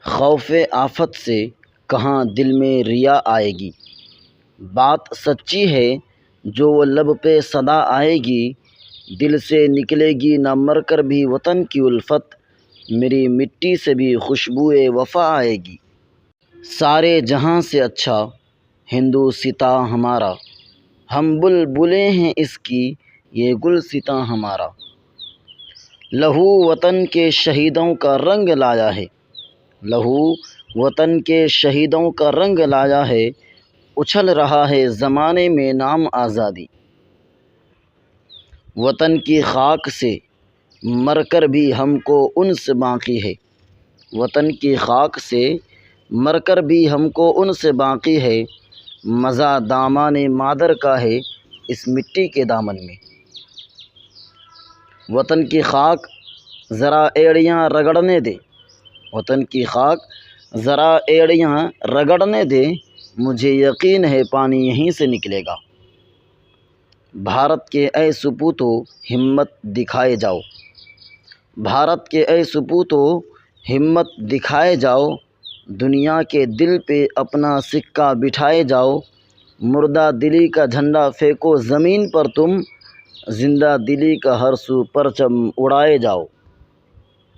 خوف آفت سے کہاں دل میں ریا آئے گی۔ بات سچی ہے جو وہ لب پہ صدا آئے گی، دل سے نکلے گی نہ مر کر بھی وطن کی الفت، میری مٹی سے بھی خوشبوئے وفا آئے گی۔ سارے جہاں سے اچھا ہندوستاں ہمارا، ہم بلبلیں ہیں اس کی یہ گلستاں ہمارا۔ لہو وطن کے شہیدوں کا رنگ لایا ہے، لہو وطن کے شہیدوں کا رنگ لایا ہے، اچھل رہا ہے زمانے میں نام آزادی۔ وطن کی خاک سے مر کر بھی ہم کو انس باقی ہے، وطن کی خاک سے مر کر بھی ہم کو انس باقی ہے، مزہ دامان مادر کا ہے اس مٹی کے دامن میں۔ وطن کی خاک ذرا ایڑیاں رگڑنے دے، وطن کی خاک ذرا ایڑیاں رگڑنے دے، مجھے یقین ہے پانی یہیں سے نکلے گا۔ بھارت کے اے سپوتو ہمت دکھائے جاؤ، بھارت کے اے سپوتو ہمت دکھائے جاؤ، دنیا کے دل پہ اپنا سکہ بٹھائے جاؤ، مردہ دلی کا جھنڈا پھینکو زمین پر تم، زندہ دلی کا ہر سو پرچم اڑائے جاؤ۔